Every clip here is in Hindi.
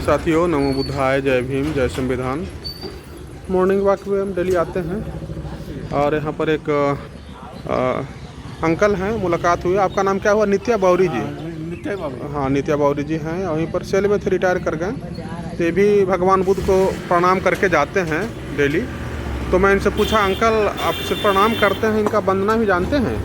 साथियों, नमो बुद्धाय, जय भीम, जय संविधान। मॉर्निंग वॉक पे हम डेली आते हैं और यहाँ पर एक अंकल हैं, मुलाकात हुई। आपका नाम क्या हुआ? नित्या बावरी जी। नित्या बाबू। हाँ, नित्या बावरी जी हैं। वहीं पर सेल में थे, रिटायर कर गए। तो ये भी भगवान बुद्ध को प्रणाम करके जाते हैं डेली। तो मैं इनसे पूछा, अंकल आप सिर्फ प्रणाम करते हैं, इनका वंदना भी जानते हैं?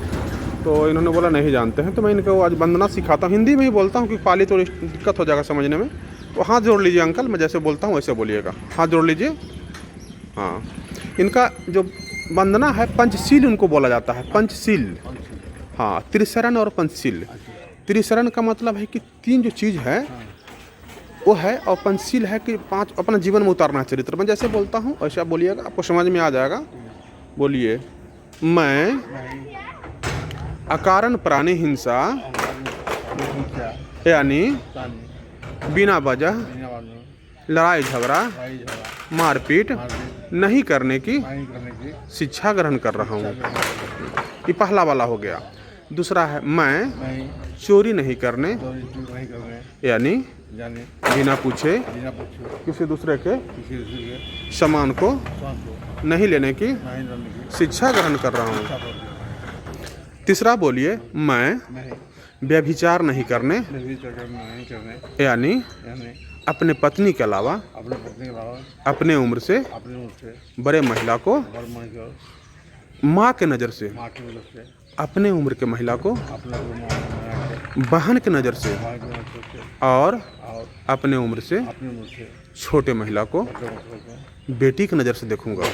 तो इन्होंने बोला नहीं जानते हैं। तो मैं इनको आज वंदना सिखाता हूँ। हिंदी में ही बोलता हूँ क्योंकि पाली थोड़ी दिक्कत हो जाएगा समझने में। तो हाथ जोड़ लीजिए अंकल, मैं जैसे बोलता हूँ वैसे बोलिएगा। हाथ जोड़ लीजिए। हाँ, इनका जो वंदना है पंचशील उनको बोला जाता है, पंचशील। हाँ, त्रिशरण और पंचशील। त्रिशरण का मतलब है कि तीन जो चीज़ है वो है, और पंचशील है कि पांच अपना जीवन में उतारना है चरित्र। मैं जैसे बोलता हूँ वैसे आप बोलिएगा, आपको समझ में आ जाएगा। बोलिए, मैं अकारण प्राणी हिंसा यानी बिना वजह लड़ाई झगड़ा मारपीट नहीं करने की शिक्षा ग्रहण कर रहा हूँ। ये पहला वाला हो गया। दूसरा है मैं चोरी नहीं करने यानी बिना पूछे किसी दूसरे के सामान को नहीं लेने की शिक्षा ग्रहण कर रहा हूँ। तीसरा बोलिए, मैं व्यभिचार नहीं करने यानी अपने पत्नी के अलावा अपने उम्र से बड़े महिला को माँ के नज़र से, अपने उम्र के महिला को बहन के नज़र से और अपने उम्र से छोटे महिला को बेटी की नज़र से देखूंगा।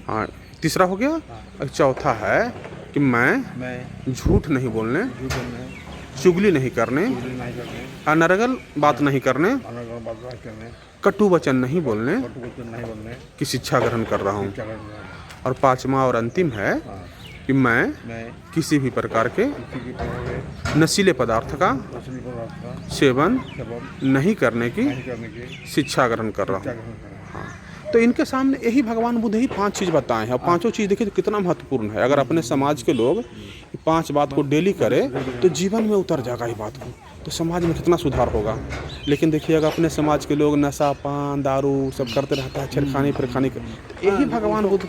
हाँ, तीसरा हो गया। और चौथा है कि मैं झूठ नहीं बोलने, चुगली नहीं करने, अनर्गल बात नहीं करने, कटु वचन नहीं बोलने की शिक्षा ग्रहण कर रहा हूँ। और पांचवा और अंतिम है कि मैं किसी भी प्रकार के नशीले पदार्थ का सेवन नहीं करने की शिक्षा ग्रहण कर रहा हूँ। हाँ, तो इनके सामने यही भगवान बुद्ध ही पांच चीज़ बताए हैं। और पांचों चीज़ देखिए तो कितना महत्वपूर्ण है। अगर अपने समाज के लोग पांच बात को डेली करें तो जीवन में उतर जाएगा ये बात को, तो समाज में कितना सुधार होगा। लेकिन देखिए, अगर अपने समाज के लोग नशा पान दारू सब करते रहता है, छेड़खानी फिरखानी, तो यही भगवान बुद्ध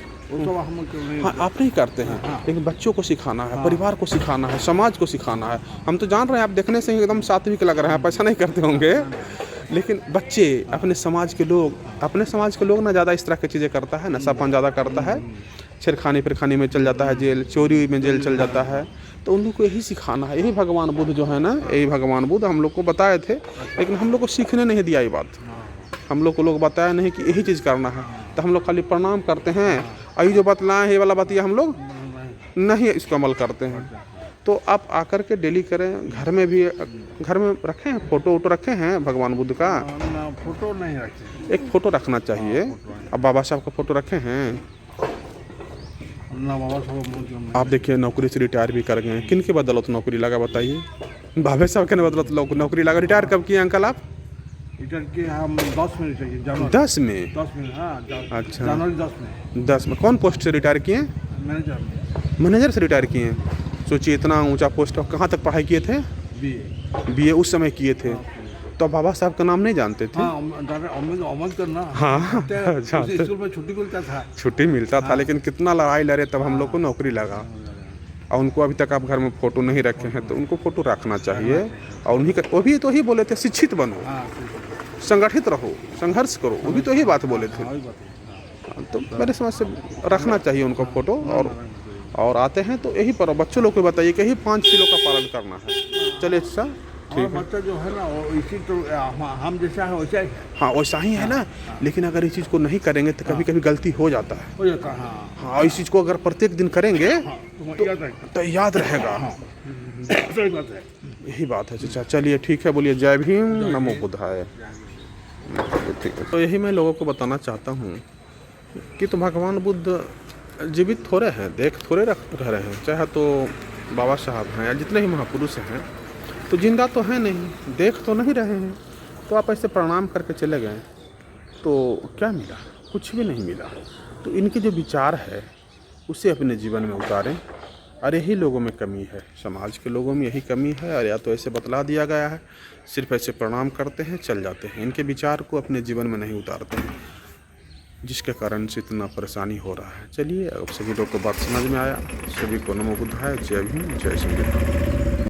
हाँ आप नहीं करते हैं। लेकिन बच्चों को सिखाना है, परिवार को सिखाना है, समाज को सिखाना है। हम तो जान रहे हैं, आप देखने से ही एकदम सात्विक लग रहे हैं, आप ऐसा नहीं करते होंगे। लेकिन बच्चे, अपने समाज के लोग ना ज़्यादा इस तरह की चीज़ें करता है, नशा पान ज़्यादा करता है, छेड़खानी फिरखानी में चल जाता है जेल, चोरी में जेल चल जाता है। तो उन लोग को यही सिखाना है। यही भगवान बुद्ध जो है ना, यही भगवान बुद्ध हम लोग को बताए थे, लेकिन हम लोग को सीखने नहीं दिया ये बात। हम लोग को लोग बताया नहीं कि यही चीज़ करना है, तो हम लोग खाली प्रणाम करते हैं। अभी जो बतलाएं ये वाला बतिया हम लोग नहीं इसको अमल करते हैं। तो आप आकर के डेली करें। घर में भी, घर में रखे हैं फोटो वोटो रखे हैं भगवान बुद्ध का? फोटो नहीं रखे। एक फ़ोटो रखना चाहिए। अब बाबा साहब का फ़ोटो रखे हैं? आप देखिए, नौकरी से रिटायर भी कर गए। किन के बदौलत नौकरी लगा बताइए? बाबा साहब के बदौलत नौकरी लगा। रिटायर कब किए अंकल आप? रिटायर किए हम 10 में रिटायर किए। 10 में? 10 में, हाँ। अच्छा, जनवरी 10 में। 10 में कौन पोस्ट से रिटायर किए? मैनेजर से रिटायर किए। सोचिए, इतना ऊंचा पोस्ट। कहाँ तक पढ़ाई किए थे? बीए उस समय किए थे। तो बाबा साहब का नाम नहीं जानते थे? अमल करना। हाँ, स्कूल में छुट्टी मिलता था। छुट्टी मिलता था, लेकिन कितना लड़ाई लड़े तब हम लोग को नौकरी लगा। और उनको अभी तक आप घर में फ़ोटो नहीं रखे हैं, तो उनको फ़ोटो रखना चाहिए। और उन्हीं का, वो भी तो ही बोले थे, शिक्षित बनो, संगठित रहो, संघर्ष करो। वो भी तो यही बात बोले थे। तो मेरे समझ से रखना चाहिए उनको फ़ोटो। और आते हैं तो यही पर बच्चों लोग को बताइए कि यही 5 किलो का पालन करना है। चलिए अच्छा, ठीक है। बच्चा जो है ना, इसी तो हम जैसा है वैसा ही। हाँ, वैसा ही है ना। लेकिन अगर इस चीज़ को नहीं करेंगे तो कभी कभी गलती हो जाता है। हाँ, इस चीज़ को अगर प्रत्येक दिन करेंगे तो याद रहेगा। यही बात है चाचा। चलिए ठीक है, बोलिए जय भीम, नमो बुद्धाय। ठीक है, तो यही मैं लोगों को बताना चाहता हूँ कि तो भगवान बुद्ध जीवित थोड़े हैं, देख थोड़े रह रहे हैं। चाहे तो बाबा साहब हैं या जितने ही महापुरुष हैं, तो जिंदा तो हैं नहीं, देख तो नहीं रहे हैं। तो आप ऐसे प्रणाम करके चले गए तो क्या मिला? कुछ भी नहीं मिला। तो इनके जो विचार है उसे अपने जीवन में उतारें और यही लोगों में कमी है, समाज के लोगों में यही कमी है। और या तो ऐसे बतला दिया गया है, सिर्फ ऐसे प्रणाम करते हैं चल जाते हैं, इनके विचार को अपने जीवन में नहीं उतारते हैं, जिसके कारण से इतना परेशानी हो रहा है। चलिए, अब सभी लोग को बात समझ में आया। सभी को नमो बुद्धाय, जय भीम, जय श्री राम।